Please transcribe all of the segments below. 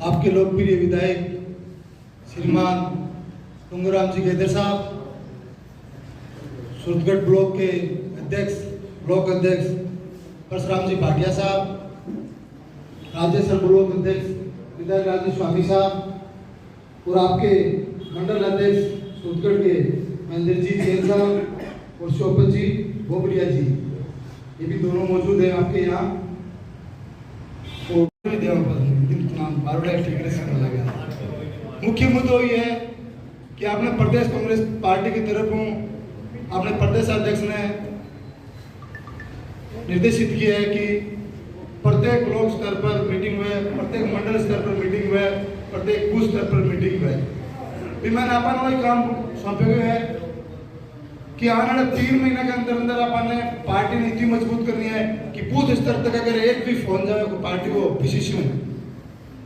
आपके लोकप्रिय विधायक श्रीमान टुंगराम जी गेदर साहब, सूरतगढ़ ब्लॉक के ब्लॉक अध्यक्ष परशुराम जी भाटिया साहब, राजेश्वर ब्लॉक अध्यक्ष विधायक राजेश स्वामी साहब और आपके मंडल अध्यक्ष सूरतगढ़ के महेंद्र जी जैन साहब और शोभत जी बोबड़िया जी, ये भी दोनों मौजूद हैं आपके यहाँ। मुख्य मुद्दा ये है कि आपने प्रदेश कांग्रेस पार्टी की तरफ अपने प्रदेश अध्यक्ष ने निर्देशित किया है कि प्रत्येक ब्लॉक स्तर पर मीटिंग हुए, प्रत्येक मंडल स्तर पर मीटिंग हुए, प्रत्येक बूथ स्तर पर मीटिंग हुए। भी मैंने अपन वही काम सौंपे हुए हैं कि आने वाले 3 महीने के अंदर अंदर अपन ने पार्टी ने इतनी मजबूत करनी है कि बूथ स्तर तक अगर एक भी फोन जाए को पार्टी को विशेष में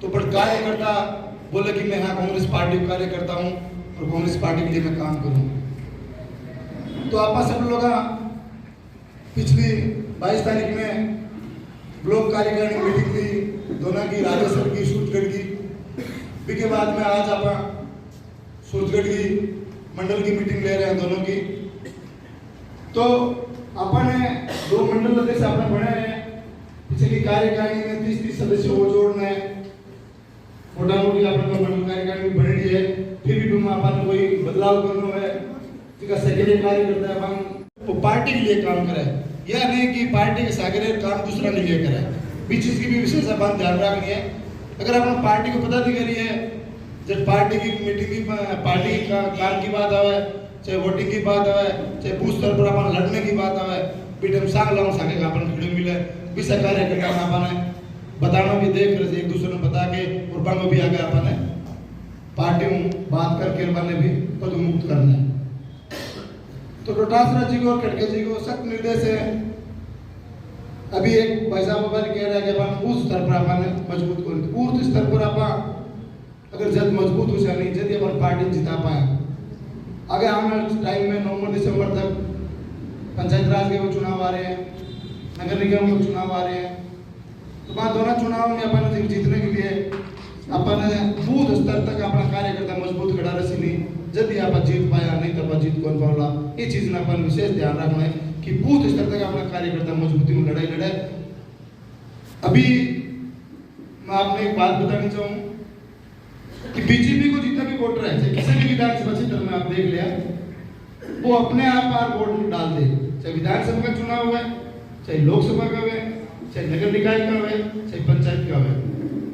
तो बड़ा कार्यकर्ता बोले कि मैं यहाँ कांग्रेस पार्टी का कार्यकर्ता हूँ और कांग्रेस पार्टी के लिए मैं काम करूँ। तो आप सब लोग पिछली 22 तारीख में ब्लॉक कार्यकारिणी मीटिंग थी दोनों की, राजेश्वर की, सूरतगढ़ की, के बाद में आज आप सूरतगढ़ की मंडल की मीटिंग ले रहे हैं दोनों की। तो अपन 2 मंडल अध्यक्ष आपने बने हैं, पिछली कार्यकारिणी में 30 सदस्यों को जोड़ना है, मोटा मोटी अपन मंडल कार्यकारिणी बन रही है, फिर भी तुम अपन कोई बदलाव करना है, सक्रिय कार्य करता है अपन वो पार्टी के लिए काम करे, यह नहीं कि पार्टी के सक्रिय काम दूसरा नहीं ले करे। बीच चीज की भी विशेष अपन ध्यान रखनी है। अगर अपन पार्टी को पदाधिकारी है, जब पार्टी की मीटिंग की पार्टी का काम की बात आवे, चाहे वोटिंग की बात आवे, चाहे बूथ स्तर पर अपन लड़ने की बात आवे, पीठम सांग लाऊं सांगे का अपन खिड़े मिले विषय कार्य करना अपन बताना भी देख रहे एक दूसरे को बता के और बंग भी आगे अपन पार्टी में बात करके अपन भी पद मुक्त करना है। तो डोटासरा जी को और खड़गे जी को सख्त निर्देश है। अभी एक भाई साहब कह रहा है कि अपन बूथ स्तर पर अपन मजबूत कर, बूथ स्तर पर अपन अगर जब मजबूत हो जाए नहीं जब अपन पार्टी जिता पाए आगे आने टाइम में नवंबर दिसंबर तक पंचायत राज के चुनाव आ रहे हैं, नगर निगम के चुनाव आ रहे हैं। तो बात दोनों चुनाव में अपन जीतने के लिए अपन बूथ स्तर तक अपना कार्यकर्ता मजबूत खड़ा रसी नहीं, जब आप जीत पाया नहीं तो जीत कौन पावला। ये चीज में अपन विशेष ध्यान रखना है कि बूथ स्तर तक अपना कार्यकर्ता मजबूती में लड़ाई लड़े। अभी मैं आपने एक बात बतानी चाहूँ कि बीजेपी को जितना भी वोटर है, चाहे किसी भी विधानसभा क्षेत्र में आप देख लिया, वो अपने आप वोट डाल दे, चाहे विधानसभा का चुनाव है, चाहे लोकसभा का है, चाहे नगर निकाय का है, चाहे पंचायत का है,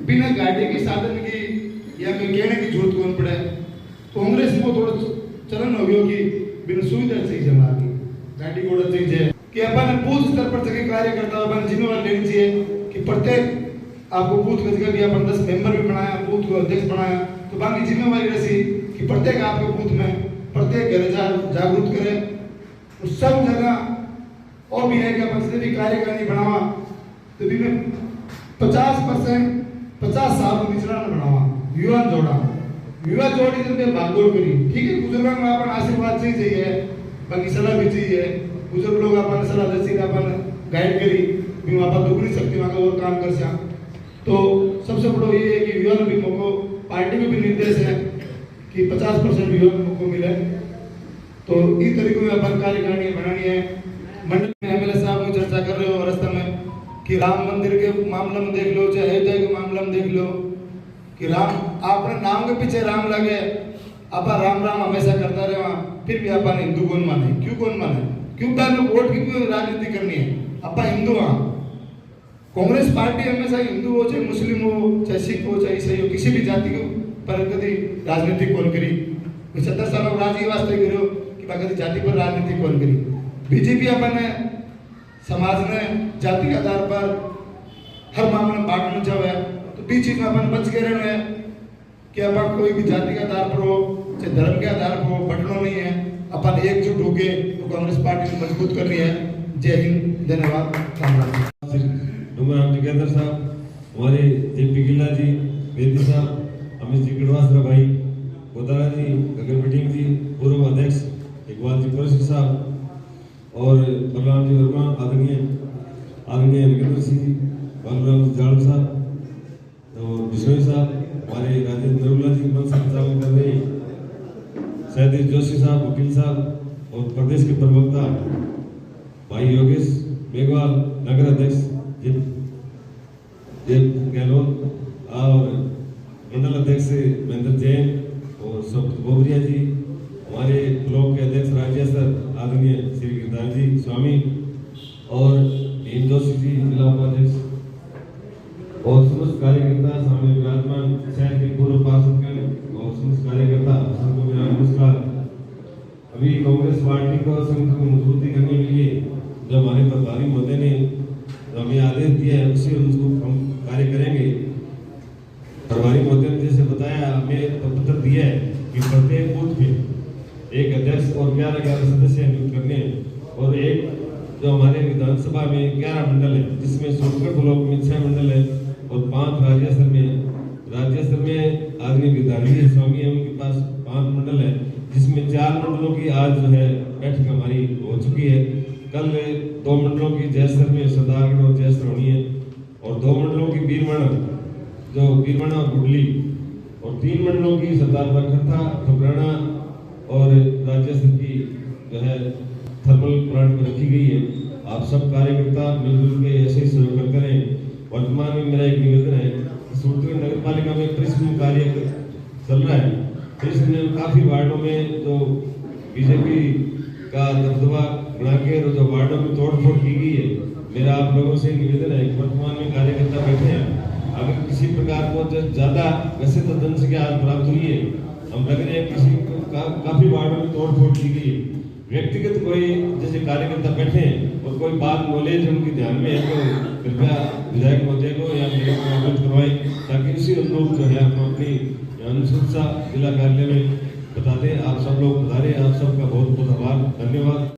बिना गाड़ी के साधन की या कोई कहने की जरूरत कौन पड़े। कांग्रेस को थोड़ा चलन हो गया कि बिना सुविधा से जमा की गाड़ी घोड़ा चाहिए कि अपन बूथ स्तर पर तक कार्यकर्ता अपन जिम्मेवारी लेनी चाहिए कि प्रत्येक आपको बूथ का जगह भी अपन 10 मेंबर भी बनाया, बूथ को अध्यक्ष बनाया, तो बाकी जिम्मेवारी रही कि प्रत्येक आपके बूथ में प्रत्येक घर जागरूक करें। उस सब जगह और भी है कि अपन से भी कार्यकारिणी बनावा तो भी में 50% साल निचला न बनावा, युवा जोड़ी जब भागदौड़ करी, ठीक है, बुजुर्गों में अपन आशीर्वाद चाहिए, बाकी सलाह भी चाहिए, बुजुर्ग लोग अपन सलाह दे अपन गाइड करी भी वहाँ दुख नहीं सकती वहाँ का और काम कर सका। तो सबसे बड़ा ये है कि युवा भी मौको पार्टी में भी निर्देश है कि 50% युवा को मौको मिले। तो इस तरीके में अपन कार्यकारिणी बनानी है। मंडल में एमएलए साहब को चर्चा कर रहे हो रास्ते में कि राम मंदिर के मामले में देख लो, चाहे अयोध्या के मामले में देख लो कि राम अपने नाम के पीछे राम लगे, अपन राम राम हमेशा करता रहे, वहाँ फिर भी अपन हिंदू कौन माने, क्यों कौन माने, क्यों वोट की क्यों राजनीति करनी है, अपन हिंदू वहाँ। कांग्रेस पार्टी हमेशा हिंदू हो, चाहे मुस्लिम हो, चाहे सिख हो, चाहे ईसाई हो, किसी भी जाति को पर कभी राजनीति कौन करी 70 साल राजी वास्ते करो कि कभी जाति पर राजनीति कौन करी। बीजेपी अपन समाज ने जाति के आधार पर हर मामले में बांटना चाहे, तो बीच चीज में अपन बच के रहना है कि अपन कोई भी जाति के आधार पर हो, चाहे धर्म के आधार पर हो, बटना नहीं है, अपन एकजुट होके तो कांग्रेस पार्टी को मजबूत करनी है। जय हिंद, धन्यवाद। टुंगराम जी गेदर साहब, हमारे जेपी गिल्ला जी, बेदी साहब, अमित जी गढ़वासरा भाई, गोदारा जी, गगन मीटिंग जी, पूर्व अध्यक्ष इकबाल जी कुरैशी साहब और बलराम जी वर्मा, आदरणीय नरेंद्र सिंह जी, बालराम जाड़व साहब और बिश्नोई साहब, हमारे राजेंद्र नरूला जी मंच संचालन कर रहे हैं, सैयद जोशी साहब, वकील साहब और प्रदेश के प्रवक्ता भाई योगेश मेघवाल, नगर अध्यक्ष देव गहलोत और मंडल अध्यक्ष महेंद्र जैन और सौरभ बोबरिया जी, हमारे ब्लॉक के अध्यक्ष राज्य स्तर आदरणीय श्री गिरधारी जी स्वामी और भीम जोशी जी जिला उपाध्यक्ष और समस्त कार्यकर्ता सामने विराजमान शहर के पूर्व पार्षदगण और समस्त कार्यकर्ता सबको मेरा नमस्कार। अभी कांग्रेस पार्टी को संगठन को मजबूती करने के लिए जो हमारे प्रभारी महोदय ने हमें आदेश दिया है उसी अनुरूप हम कार्य करेंगे। प्रभारी महोदय ने जैसे बताया, हमें पत्र दिया है कि प्रत्येक बूथ में एक अध्यक्ष और 11 सदस्य नियुक्त करने हैं और एक जो हमारे विधानसभा में 11 मंडल है जिसमें सोनगढ़ ब्लॉक में 6 मंडल है और 5 राज्य स्तर में आदमी गिरधारी स्वामी है, उनके पास 5 मंडल है जिसमें 4 मंडलों की आज जो है बैठक हमारी हो चुकी है। कल 2 मंडलों की जयसर में सरदारगढ़ और जयसर होनी है और 2 मंडलों की बीरमणा और गुडली और 3 मंडलों की सरदार बरखत्ता, ठुकराना और राजस्व की जो है थर्मल प्लांट में रखी गई है। आप सब कार्यकर्ता मिलजुल के ऐसे ही सहयोग करते रहें। वर्तमान में मेरा एक निवेदन है कि सूरतगढ़ नगर पालिका में परिश्रम कार्य चल रहा है। परिश्रम में काफी वार्डों में जो बीजेपी का दबदबा बना के जो वार्डों में तोड़फोड़ की गई है, मेरा आप लोगों से निवेदन है कि वर्तमान में कार्यकर्ता बैठे हैं, अगर किसी प्रकार को ज्यादा वैसे तो जनसंख्या आज प्राप्त हुई है, हम लग रहे हैं किसी काफी वार्डों में तोड़फोड़ की गई, व्यक्तिगत कोई जैसे कार्यकर्ता बैठे हैं और कोई बात नॉलेज उनके ध्यान में है तो कृपया विधायक महोदय को या मेरे को अवगत करवाएं ताकि उसी अनुरूप जो है हम अपनी अनुशंसा जिला कार्यालय में बता दें। आप सब लोग बता रहे हैं, आप सबका बहुत बहुत आभार, धन्यवाद।